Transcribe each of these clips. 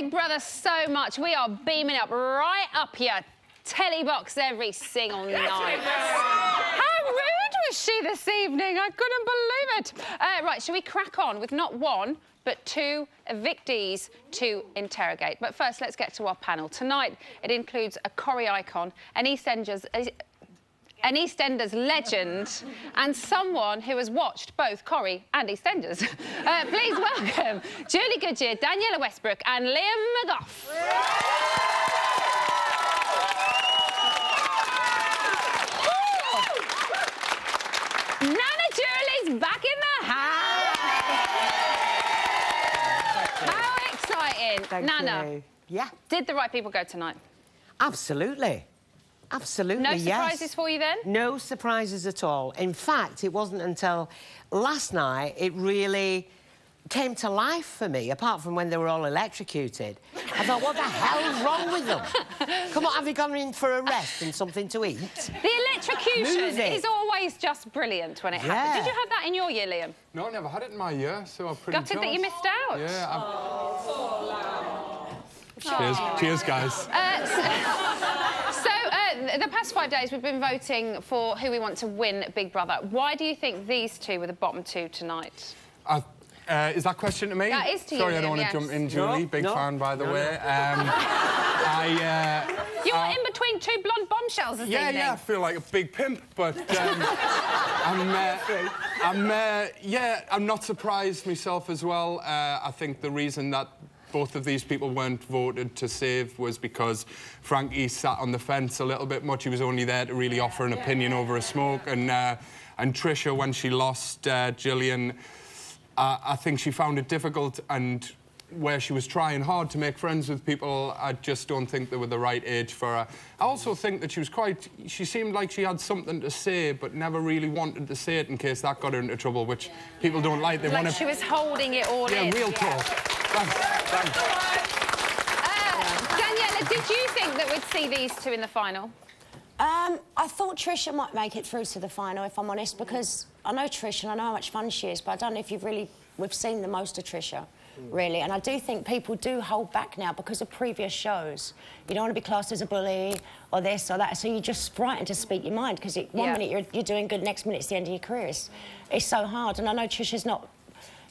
Big Brother so much. We are beaming up right up your telly box every single night. How rude was she this evening? I couldn't believe it. Right, shall we crack on with not one, but two evictees to interrogate? But first, let's get to our panel. Tonight, it includes a Corrie icon, an EastEnders legend, and someone who has watched both Corrie and EastEnders. Please welcome Julie Goodyear, Daniela Westbrook and Liam McGough. Nana Julie's back in the house. How exciting. Thank Nana, you. Yeah. Did the right people go tonight? Absolutely. Absolutely, No yes. surprises for you then? No surprises at all. In fact, it wasn't until last night it really came to life for me, apart from when they were all electrocuted. I thought, what the hell's wrong with them? Come on, have you gone in for a rest and something to eat? The electrocution is always just brilliant when it happens. Did you have that in your year, Liam? No, I never had it in my year, so I'm pretty Gutted that you missed out? Yeah, Cheers, guys. The past 5 days we've been voting for who we want to win Big Brother. Why do you think these two were the bottom two tonight? Is that question to me? That is to you, Sorry, I don't Liam, want to jump in, Julie. Big fan, by the way. You're in between two blonde bombshells this evening. Yeah, I feel like a big pimp, but I'm not surprised myself as well. I think the reason that both of these people weren't voted to save was because Frankie sat on the fence a little bit much. He was only there to really offer an opinion over a smoke. And Trisha, when she lost Gillian, I think she found it difficult, and where she was trying hard to make friends with people, I just don't think they were the right age for her. I also think that she seemed like she had something to say, but never really wanted to say it in case that got her into trouble, which people don't like. They want to... She was holding it all in. Yeah, real talk. Thanks. Daniela, did you think that we'd see these two in the final? I thought Trisha might make it through to the final, if I'm honest, because I know Trisha and I know how much fun she is, but I don't know if we've seen the most of Trisha, really. And I do think people do hold back now because of previous shows. You don't want to be classed as a bully or this or that, so you're just frightened to speak your mind, because one minute you're doing good, next minute it's the end of your career. It's so hard, and I know Trisha's not...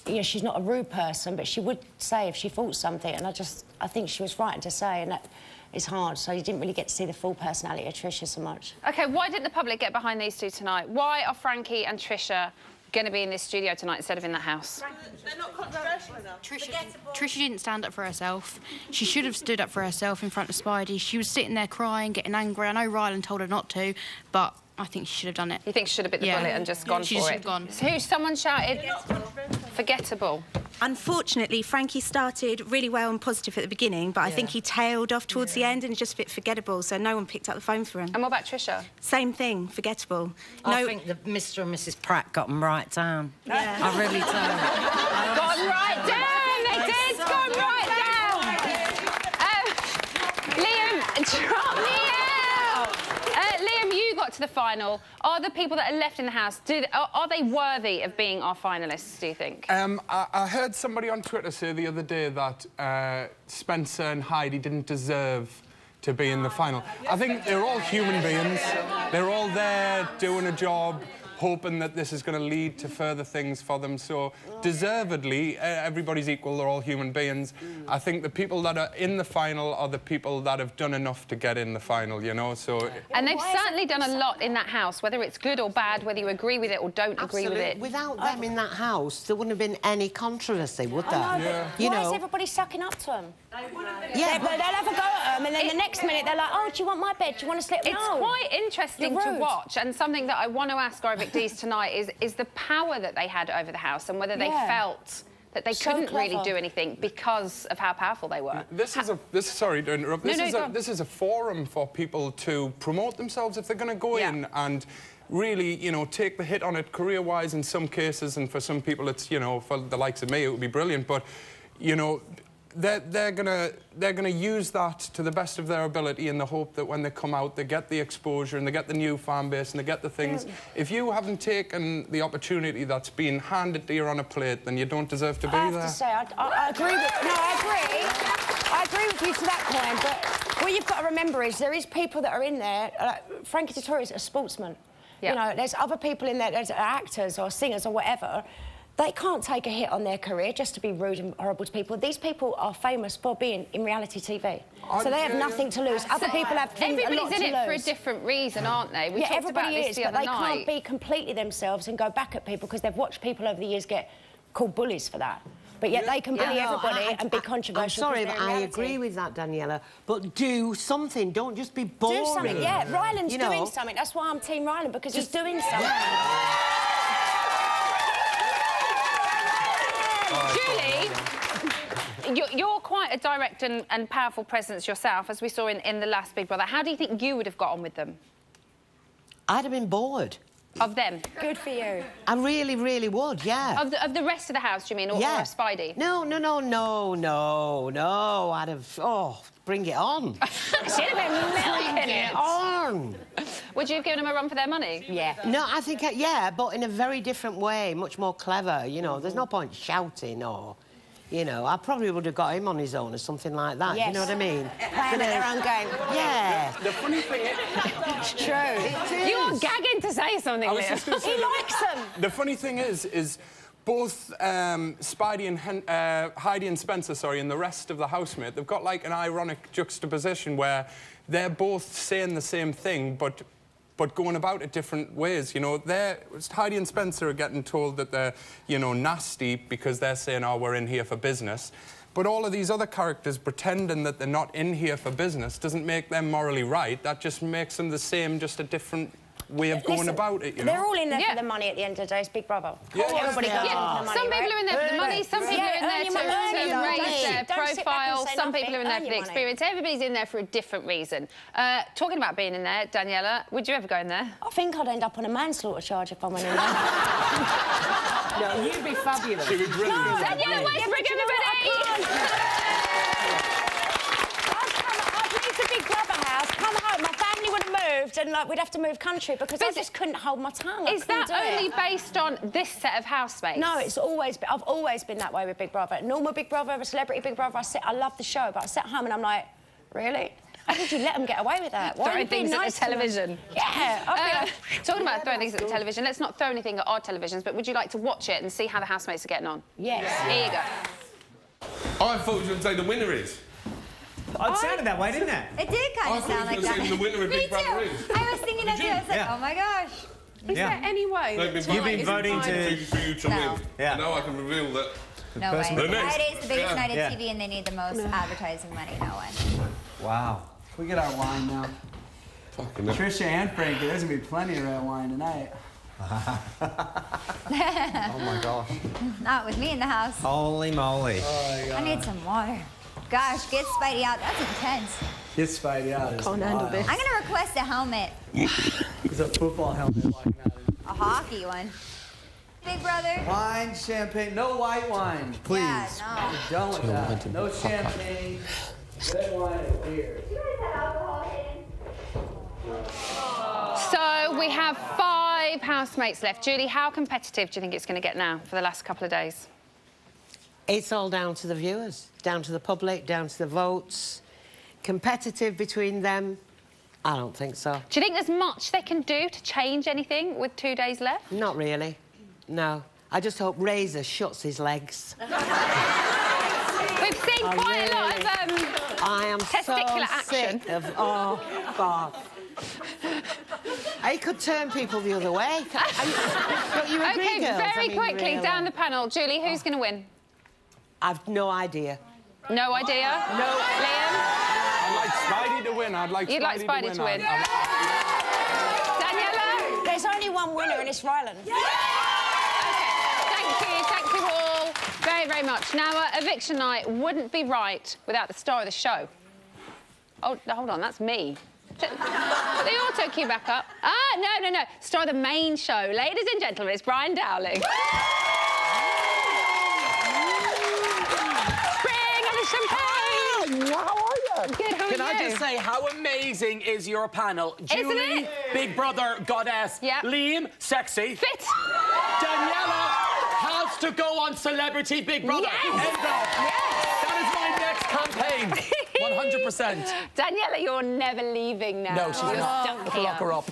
You know, she's not a rude person, but she would say if she thought something, and I think she was frightened to say, and that is hard, so you didn't really get to see the full personality of Trisha so much. OK, why didn't the public get behind these two tonight? Why are Frankie and Trisha going to be in this studio tonight instead of in that house? They're not controversial enough. Trisha didn't stand up for herself. She should have stood up for herself in front of Spidey. She was sitting there crying, getting angry. I know Rylan told her not to, but I think she should have done it. You think she should have bit the bullet and just gone for it? She should have gone. So someone shouted, forgettable. Unfortunately, Frankie started really well and positive at the beginning, but I think he tailed off towards the end and just a bit forgettable, so no one picked up the phone for him. And what about Trisha? Same thing, forgettable. I think that Mr. and Mrs. Pratt got them right down. Yeah. I really do. Got them right down! They did! Got them right down! Liam, drop me out! Liam, you got to the final. Are the people that are left in the house, are they worthy of being our finalists, do you think? I heard somebody on Twitter say the other day that Spencer and Heidi didn't deserve to be in the final. I think they're all human beings. They're all there doing a job, hoping that this is going to lead to further things for them. So, deservedly, everybody's equal, they're all human beings. I think the people that are in the final are the people that have done enough to get in the final, you know, so... And they've certainly done a lot in that house, whether it's good or bad, whether you agree with it or don't agree with it. Without them in that house, there wouldn't have been any controversy, would there? You know, why is everybody sucking up to them? Yeah, they'll have a go at them, and then the next minute they're like, oh, do you want my bed? Do you want to sleep? It's quite interesting to watch, and something that I want to ask our evictees tonight is the power that they had over the house, and whether they felt that they couldn't really do anything because of how powerful they were. Sorry to interrupt. This is a forum for people to promote themselves if they're going to go in and really, you know, take the hit on it career-wise in some cases, and for some people it's, you know, for the likes of me, it would be brilliant, but, you know, they're gonna use that to the best of their ability in the hope that when they come out, they get the exposure and they get the new fan base and they get the things. If you haven't taken the opportunity that's been handed to you on a plate, then you don't deserve to be there. I have to say, I agree with... No, I agree. I agree with you to that point, but what you've got to remember is there is people that are in there... Frankie Dettori's a sportsman. Yeah. You know, there's other people in there, there's actors or singers or whatever. They can't take a hit on their career just to be rude and horrible to people. These people are famous for being in reality TV. So they have nothing to lose. Other people have a lot to lose. Everybody's in it for a different reason, aren't they? We talked everybody about this is, the but other they night. can't be completely themselves and go back at people because they've watched people over the years get called bullies for that. But yet they can bully everybody and be controversial. I'm sorry, but I agree with that, Daniela. But do something. Don't just be boring. Do something, yeah. Ryland's doing something. That's why I'm Team Ryland, because he's doing something. Julie, you're quite a direct and powerful presence yourself, as we saw in the last Big Brother. How do you think you would have got on with them? I'd have been bored. Of them? Good for you. I really, really would, yeah. Of the rest of the house, do you mean, or of Spidey? No. I'd have... Oh, bring it on. She'd have been milking it. On. Would you have given them a run for their money? Yeah. No, I think, yeah, but in a very different way, much more clever, you know. There's no point shouting or... You know, I probably would have got him on his own or something like that. Yes. You know what I mean? Playing their own game. Yeah. The funny thing is... It's true. You're gagging to say something, Leo. He likes them. The funny thing is both Spidey and Heidi and Spencer, sorry, and the rest of the housemate, they've got like an ironic juxtaposition where they're both saying the same thing, but going about it different ways, you know. Heidi and Spencer are getting told that they're, you know, nasty because they're saying, oh, we're in here for business. But all of these other characters pretending that they're not in here for business doesn't make them morally right. That just makes them the same, just a different way of going about it, you know. They're all in there for the money at the end of the day. It's Big Brother. Yeah. Everybody goes in for the money, Some people are in there for the money, some people are in there to raise their profile, some people are in there for the experience. Everybody's in there for a different reason. Talking about being in there, Daniela, would you ever go in there? I think I'd end up on a manslaughter charge if I went in there. No, you'd be fabulous. She'd be brilliant. Daniela Westbrook, everybody! Big Brother house, come home, my family would have moved and like we'd have to move country because I just couldn't hold my tongue. Is that only based on this set of housemates? No, it's always been, I've always been that way with Big Brother. Normal Big Brother, a celebrity Big Brother, I love the show, but I sit home and I'm like, really? How did you let them get away with that? Why throwing things at the television. Yeah. Talking about throwing things at the television, let's not throw anything at our televisions, but would you like to watch it and see how the housemates are getting on? Yes. Here you go. I thought you were going to say the winner is. It sounded that way, didn't it? It did kind of sound like that. The winner of Big Brother is. I was thinking that too. I was like, oh my gosh. Is there any way that You've been voting for you to win. Yeah. Now I can reveal that. No way. The next. Friday is the biggest night of TV and they need the most advertising money. No way. Wow. We get our wine now. Fucking hell. Trisha and Frankie, there's gonna be plenty of red wine tonight. Oh my gosh. Not with me in the house. Holy moly. Oh my God. I need some water. Gosh, get Spidey out. That's intense. Get Spidey out. Can't handle this. I'm gonna request a helmet. It's a football helmet walking out of it. A hockey one. Big Brother. Wine, champagne, no white wine, please. Yeah, We're done with that. No champagne, red wine and beer. So we have 5 housemates left. Julie, how competitive do you think it's going to get now for the last couple of days? It's all down to the viewers, down to the public, down to the votes. Competitive between them? I don't think so. Do you think there's much they can do to change anything with 2 days left? Not really, no. I just hope Razor shuts his legs. We've seen quite a lot of I am testicular so action. Sick of, oh, God. I could turn people the other way. Don't you agree, OK, girls? very quickly, really. down the panel. Julie, who's going to win? I've no idea. No idea? No. Liam? I'd like Spidey to win. You'd like Spidey to win? Daniela? There's only one winner and it's Ryland. Thank you all very, very much. Now, eviction night wouldn't be right without the star of the show. Oh, hold on, that's me. Put the auto cue back up. No. Star of the main show. Ladies and gentlemen, it's Brian Dowling. Bring on the champagne. I just say, how amazing is your panel? Julie, Big Brother, goddess. Liam, sexy. Fit. Daniela has to go on Celebrity Big Brother. End of. That is my next campaign. 100%. Daniela, you're never leaving now. No, she's not. Stuck Lock her up.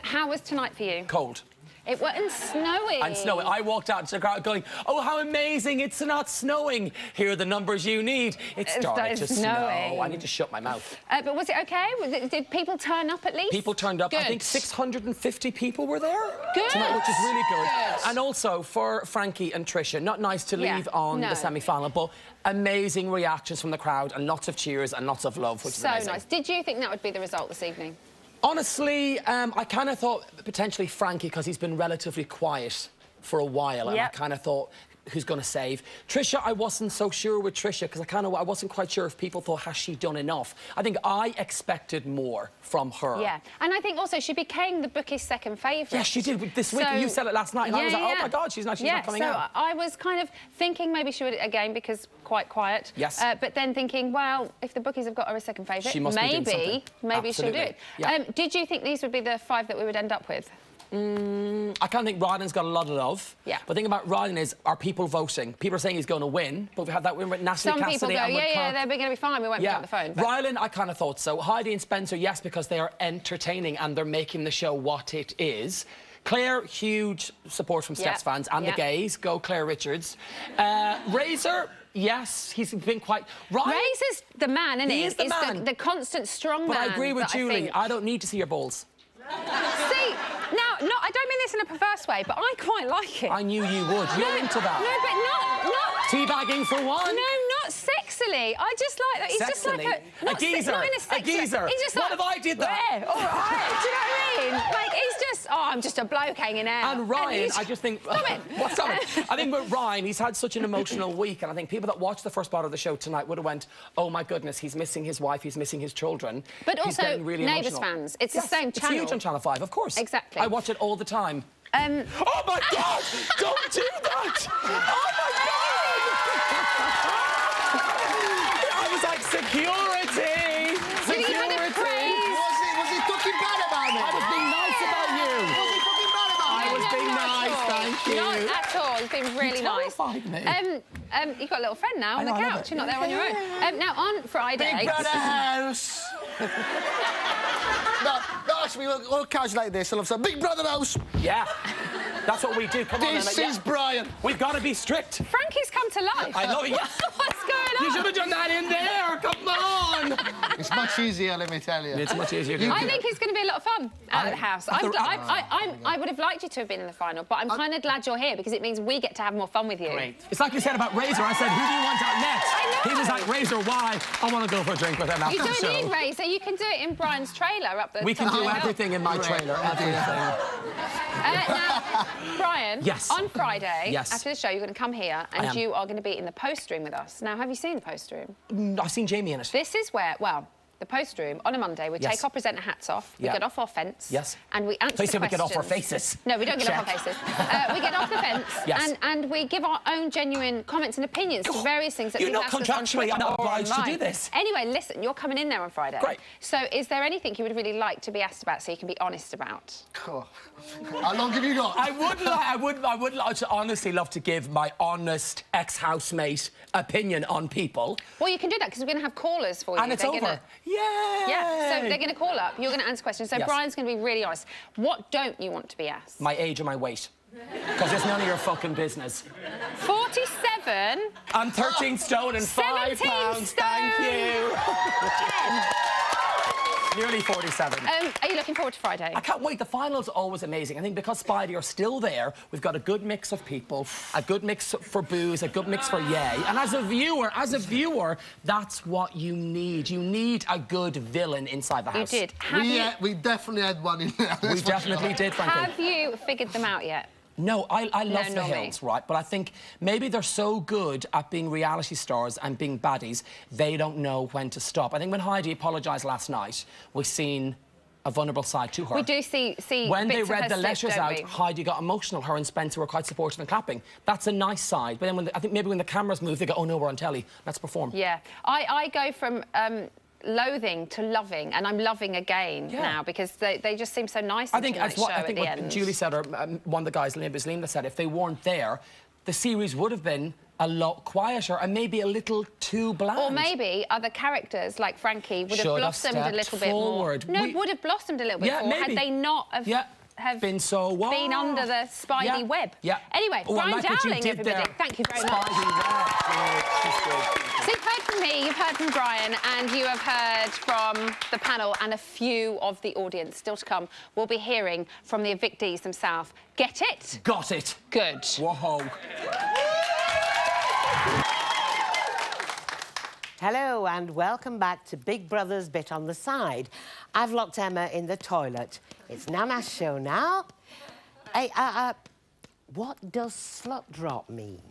How was tonight for you? Cold. It wasn't snowing. And snowing. I walked out to the crowd going, oh, how amazing, it's not snowing. Here are the numbers you need. It started to snow. I need to shut my mouth. But was it OK? Did people turn up at least? People turned up. Good. I think 650 people were there Good. tonight, which is really good. And also for Frankie and Trisha, not nice to leave on the semi-final, but amazing reactions from the crowd and lots of cheers and lots of love, which is amazing. So nice. Did you think that would be the result this evening? Honestly, I kind of thought potentially Frankie, because he's been relatively quiet for a while, and I kind of thought, who's going to save? Trisha, I wasn't so sure with Trisha, because I wasn't quite sure if people thought, has she done enough? I think I expected more from her. Yeah, and I think also she became the bookie's second favourite. Yeah, she did. This week, you said it last night, and I was like, oh my God, she's not coming out. I was kind of thinking maybe she would, again, because quite quiet. Yes. But then thinking, well, if the bookies have got her as second favourite, she must maybe she'll do it. Yeah. Did you think these would be the 5 that we would end up with? I kind of think Rylan's got a lot of love. Yeah. But the thing about Rylan is, are people voting? People are saying he's going to win, but we had that win with Natalie Cassidy. Some people go, they're going to be fine, we won't pick up the phone. But Rylan, I kind of thought so. Heidi and Spencer, yes, because they are entertaining and they're making the show what it is. Claire, huge support from Steps fans and the gays. Go Claire Richards. Razor, yes, he's been quite... Razor's the man, isn't he? He is the man. The constant strong man. But I agree with Julie. I don't need to see your balls. See, now, I don't mean this in a perverse way, but I quite like it. I knew you would. You're into that. No, but not... Teabagging for one? No, not sexily. I just like that. He's just like a geezer. Not in a geezer. He's just what like, if I did that? Yeah, all right. Do you know what I mean? Like, he's just, I'm just a bloke hanging out. And Ryan, I just think... Stop it. What's up? I think with Ryan, he's had such an emotional week, and I think people that watched the first part of the show tonight would have went, oh, my goodness, he's missing his wife, he's missing his children. But he's also, really Neighbours fans. It's the same channel. It's huge on Channel 5, of course. Exactly. I watch it all the time. Oh, my God! Don't do that! Oh, my God! I was like, security! Security! Was he talking bad about me? I was being nice about you. Was he talking bad about me? I was being nice, thank you. Not at all. You've been really nice. Me. You've got a little friend now on the couch. You're not there on your own. Now, on Friday... Big Brother house. No, actually, we'll catch like this. I'll have some Big Brother house. Yeah. That's what we do. Come on, This is Brian. We've got to be strict. Frankie's come to life. I love it. What's going on? You should have done that in there. Come on. It's much easier, let me tell you. It's much easier. I think it's going to be a lot of fun out of the house. I would have liked you to have been in the final, but I'm kind of glad you're here because it means we get to have more fun with you. Great. It's like you said about Razor. I said, who do you want out next? I know. He was like, Razor, why? I want to go for a drink with him after You the don't show. need Razor. You can do it in Brian's trailer up the We can do everything in my trailer. Everything. Now, Brian, yes. on Friday, yes. after the show, you're going to come here and you are going to be in the post room with us. Now, have you seen the post room? I've seen Jamie in it. This is where, well, the post room, on a Monday, we take our presenter hats off, we get off our fence, and we answer the questions. We get off our faces. No, we don't get off our faces. We get off the fence and we give our own genuine comments and opinions to various things that you're people not ask us on contractually Twitter or obliged to online. do this. Anyway, listen, you're coming in there on Friday. Great. So is there anything you would really like to be asked about so you can be honest about? Oh. How long have you got? I would honestly love to give my honest ex-housemate opinion on people. Well, you can do that because we're going to have callers for you. And it's over. Yeah. So they're going to call up. You're going to answer questions. So Brian's going to be really honest. What don't you want to be asked? My age and my weight. Because it's none of your fucking business. 47. I'm 13 stone and 5 pounds. Stone. Thank you. Nearly 47. Are you looking forward to Friday? I can't wait. The final's always amazing. I think because Spidey are still there, we've got a good mix of people, a good mix for booze, a good mix for yay. And as a viewer, that's what you need. You need a good villain inside the house. You did. We definitely had one in there. We definitely did, Frankie. Have you figured them out yet? No, I love the Hills, right? But I think maybe they're so good at being reality stars and being baddies, they don't know when to stop. I think when Heidi apologised last night, we've seen a vulnerable side to her. We do see when bits they of read her the slip, letters don't out, we? Heidi got emotional. Her and Spencer were quite supportive and clapping. That's a nice side. But then I think maybe when the cameras move, they go, oh, no, we're on telly. Let's perform. Yeah. I go from... loathing to loving, and I'm loving again now because they just seem so nice. I think that's what Julie said, or one of the guys, Linda said, if they weren't there, the series would have been a lot quieter and maybe a little too bland. Or maybe other characters like Frankie would have blossomed a little bit more. No, would have blossomed a little bit more had they not have been so been under the Spidey web. Yeah. Anyway, Brian Dowling, everybody. Thank you very much. So you've heard from me, you've heard from Brian, and you have heard from the panel and a few of the audience. Still to come, we'll be hearing from the evictees themselves. Get it? Got it. Good. Whoa. Hello and welcome back to Big Brother's Bit on the Side. I've locked Emma in the toilet. It's Nana's show now. Hey, what does slut drop mean?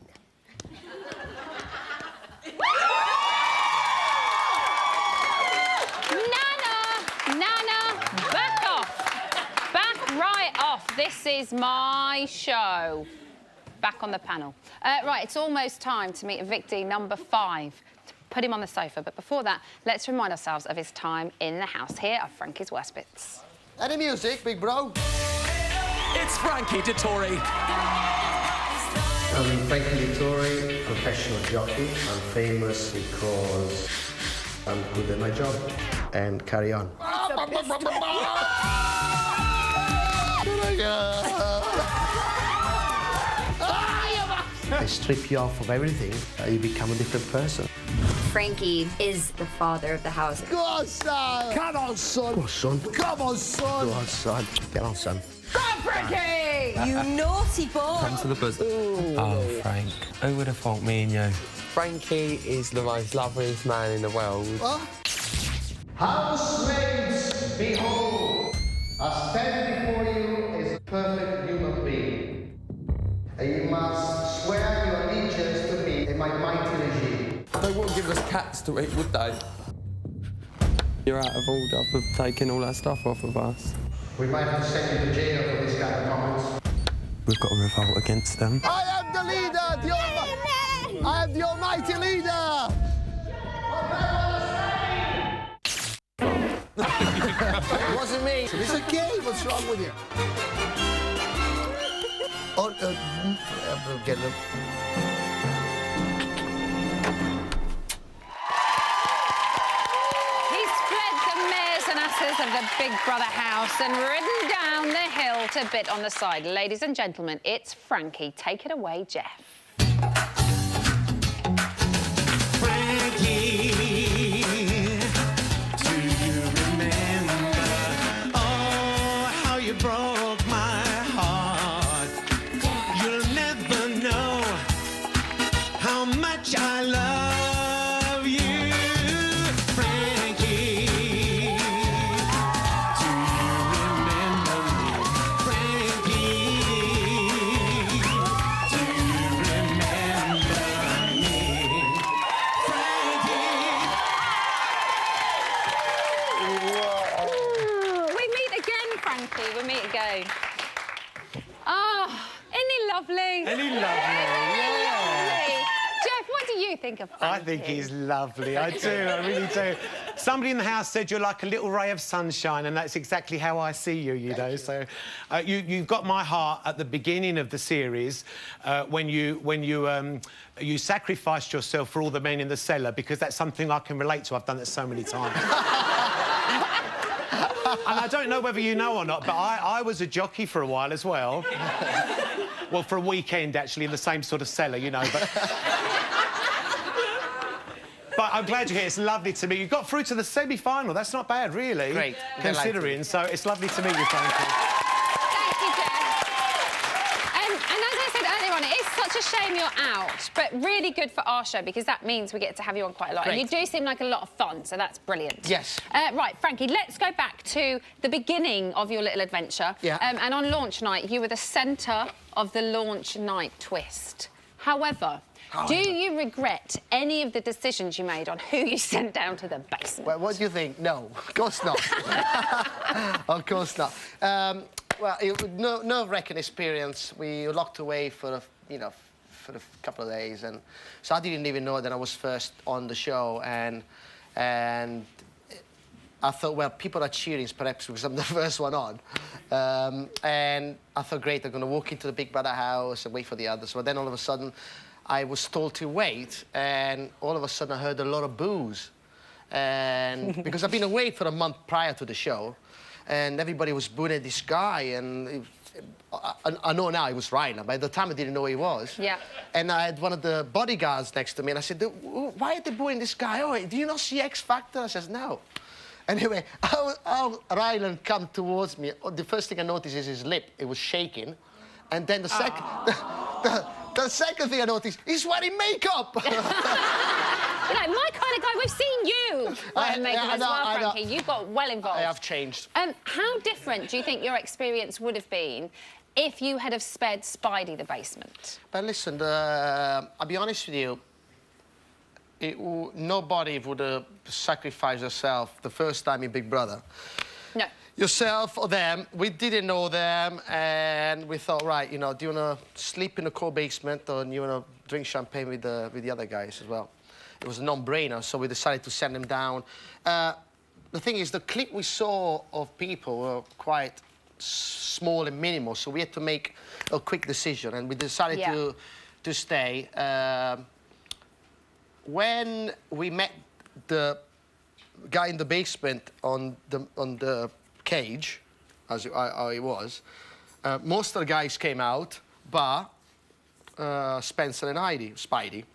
Nana, back off. Back right off. This is my show. Back on the panel. Right, it's almost time to meet evictee number 5. Put him on the sofa, but before that, let's remind ourselves of his time in the house. Here are Frankie's worst bits. Any music, big bro? It's Frankie Dettori. I'm Frankie Dettori, professional jockey. I'm famous because I'm good at my job. And carry on. They strip you off of everything, you become a different person. Frankie is the father of the house. Go on, son! Come on, son! Go on, son. Come on, son! Go on, son. Get on, son. Go on, Frankie! You naughty boy! Come to the buzz. Oh, Frank. Who would have thought me and you? Frankie is the most loveliest man in the world. What? Housemates, behold! I stand before you as a perfect human being. And you must swear your allegiance to me and my mighty regime. They wouldn't give us cats to eat, would they? You're out of order for taking all that stuff off of us. We might have to send you to jail for these kind of comments. We've got to revolt against them. I am the leader! I am the almighty leader! It wasn't me. It's okay. What's wrong with you? Get them. He's fled the mares and asses of the Big Brother house and ridden down the hill to Bit on the Side. Ladies and gentlemen, it's Frankie. Take it away, Jeff. Broke my heart. You'll never know how much I love you, Frankie. Do you remember me, Frankie? Do you remember me, Frankie? We meet again, Frankie. We meet again. Oh, isn't he lovely? Isn't he lovely? Lovely. Jeff, what do you think of Frankie? I think he's lovely. I do. I really do. Somebody in the house said you're like a little ray of sunshine, and that's exactly how I see you, you know. So you've got my heart at the beginning of the series when you sacrificed yourself for all the men in the cellar, because that's something I can relate to. I've done it so many times. And I don't know whether you know or not, but I was a jockey for a while as well. Well, for a weekend, actually, in the same sort of cellar, you know, But I'm glad you're here. It's lovely to meet you. You got through to the semi-final. That's not bad, really. Great. Considering. So it's lovely to meet you, Frankie. Thank you, Jeff. And as I said earlier on, it is such a shame you're out, but really good for our show, because that means we get to have you on quite a lot. Great. And you do seem like a lot of fun, so that's brilliant. Yes. Right, Frankie, let's go back to the beginning of your little adventure. Yeah. And on launch night, you were the centre of the launch night twist. However, do you regret any of the decisions you made on who you sent down to the basement? Well, what do you think? No, of course not. Of course not. Well, nerve-wracking experience. We locked away for a couple of days, and so I didn't even know that I was first on the show, and I thought, well, people are cheering perhaps because I'm the first one on. And I thought, great, I'm going to walk into the Big Brother house and wait for the others. But then all of a sudden, I was told to wait, and all of a sudden I heard a lot of boos. And because I've been away for a month prior to the show, and everybody was booing at this guy, and I know now it was Rylan, but at the time I didn't know who he was. Yeah. And I had one of the bodyguards next to me, and I said, why are they booing this guy? Oh, do you not see X Factor? I says, no. Anyway, how Rylan come towards me, the first thing I noticed is his lip. It was shaking. And then the second... The second thing I noticed, he's wearing makeup. You know, my kind of guy. We've seen you wearing makeup as well, Frankie. You got well involved. I have changed. How different do you think your experience would have been if you had have spared Spidey the basement? But listen, I'll be honest with you. Nobody would have sacrificed herself the first time in Big Brother. No. Yourself or them, we didn't know them, and we thought, right, you know, do you want to sleep in the cold basement, or do you want to drink champagne with the other guys as well? It was a non-brainer, so we decided to send them down. The thing is, the clip we saw of people were quite small and minimal, so we had to make a quick decision, and we decided to stay. When we met the guy in the basement on the cage, as it was, most of the guys came out, but Spencer and Spidey.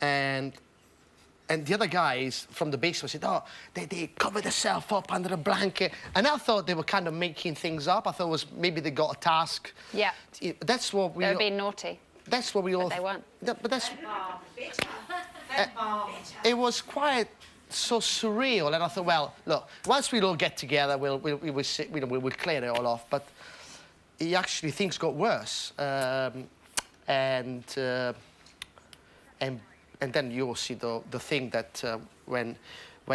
And the other guys from the basement said, oh, they covered themselves up under a blanket. And I thought they were kind of making things up. I thought it was maybe they got a task. Yeah. That's what we... They were being naughty. That's what we all... But they weren't. But that's... It was quite... so surreal, and I thought, well, look, once we all get together, we'll clear it all off. But things got worse, and then you'll see the thing that when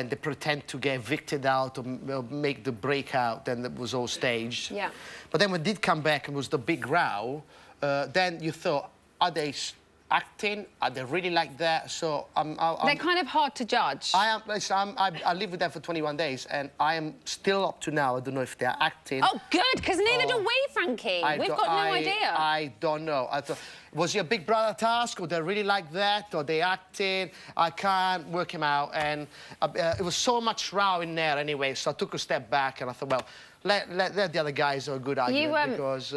they pretend to get evicted out or make the breakout, then it was all staged. Yeah. But then when it did come back and was the big row, then you thought, are they acting? Are they really like that? So they're kind of hard to judge. I lived with them for 21 days, and I am still up to now. I don't know if they're acting. Oh, good, because neither do we, Frankie. We've got no idea. I don't know. Was it a Big Brother task, or they really like that, or they acting? I can't work him out, and it was so much row in there anyway. So I took a step back, and I thought, well, let the other guys have a good argument because.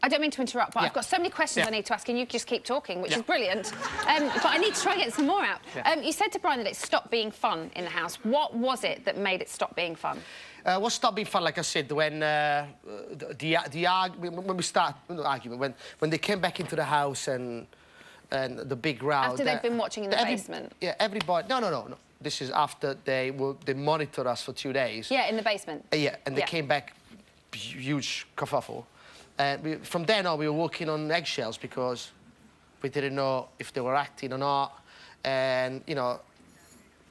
I don't mean to interrupt, but I've got so many questions I need to ask, and you just keep talking, which is brilliant. But I need to try and get some more out. You said to Brian that it stopped being fun in the house. What was it that made it stop being fun? What stopped being fun, like I said, when when we started the argument, when they came back into the house and the big row. After they'd been watching in the basement. Yeah, everybody. No. This is after they monitored us for 2 days. Yeah, in the basement. Yeah, and they came back, huge kerfuffle. And from then on, we were walking on eggshells because we didn't know if they were acting or not. And, you know,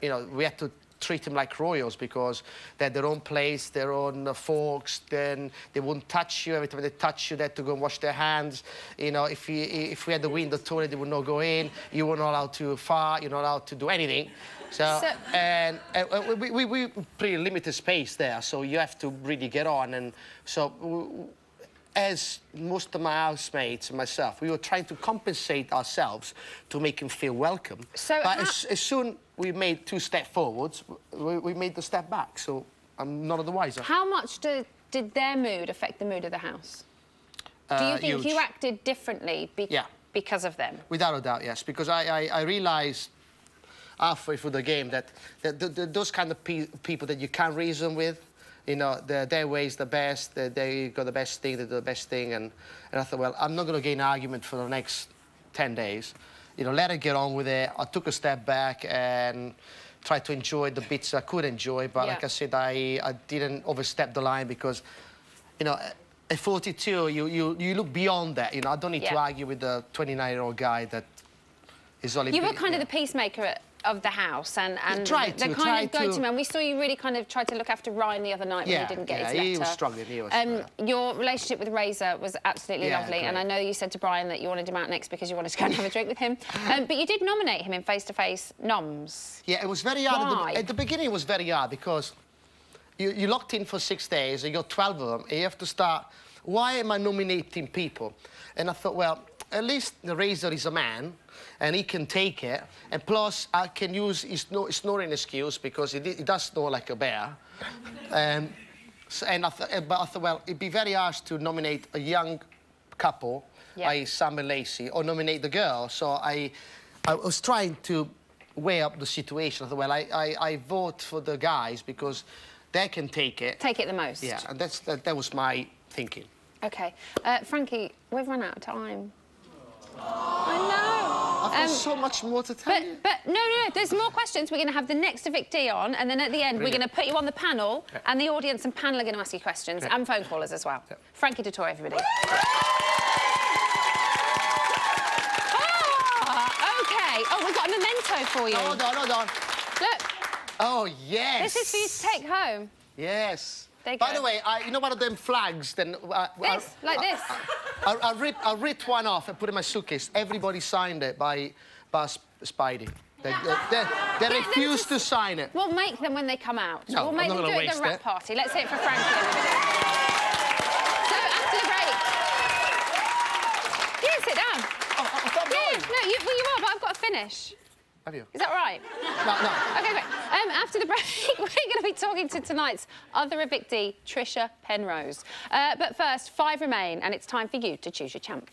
we had to treat them like royals because they had their own place, their own forks. Then they wouldn't touch you. Every time they touch you, they had to go and wash their hands. You know, if we had the wind in the toilet, they would not go in. You were not allowed to fart. You're not allowed to do anything. And we pretty limited space there, so you have to really get on. And so, as most of my housemates and myself, we were trying to compensate ourselves to make him feel welcome. But as soon we made 2 steps forwards, we made the step back. So I'm none of the wiser. How much did their mood affect the mood of the house? Do you think you acted differently because of them? Without a doubt, yes. Because I realised halfway through the game that those kind of people that you can't reason with, you know, their way is the best, they got the best thing, they do the best thing, and I thought, well, I'm not going to get an argument for the next 10 days. You know, let her get on with it. I took a step back and tried to enjoy the bits I could enjoy, but like I said, I didn't overstep the line because, you know, at 42, you look beyond that. You know, I don't need to argue with a 29-year-old guy that is only... You were kind of the peacemaker of the house and tried the to, kind of tried go-to to. man. We saw you really kind of tried to look after Ryan the other night when he didn't get his letter. he was struggling. He was. Your relationship with Razor was absolutely lovely, great. and I know you said to Brian that you wanted him out next because you wanted to go and have a drink with him. But you did nominate him in face-to-face noms. Yeah, it was very hard. Why? At the beginning, it was very hard because you're locked in for 6 days, you got 12 of them, and you have to start, why am I nominating people? And I thought, well, at least the Razor is a man, and he can take it, and plus I can use his snoring excuse because he does snore like a bear. But I thought, well, it'd be very harsh to nominate a young couple, like Sam and Lacey, or nominate the girl. So I was trying to weigh up the situation. I thought, well, I vote for the guys because they can take it. Take it the most. Yeah, and that was my thinking. OK. Frankie, we've run out of time. I know. I've got so much more to tell you. But no, there's more questions. We're going to have the next evictee on, and then at the end, we're going to put you on the panel, and the audience and panel are going to ask you questions, and phone callers as well. Frankie Dettori, everybody. OK. Oh, we've got a memento for you. Hold on. Look. Oh, yes. This is for you to take home. Yes. There you By go. the way, you know one of them flags? Then this, like this. I ripped one off and put it in my suitcase. Everybody signed it by Spidey. They refused to sign it. We'll make them when they come out. No, we'll make I'm not them do gonna it at the waste rap it. party. Let's hear it for Frankie, everybody. So after the break. Yeah, sit down. No, you are, but I've got to finish. Have you? Is that right? No. OK, great. After the break, we're going to be talking to tonight's other evictee, Trisha Penrose. But first, 5 remain, and it's time for you to choose your champ.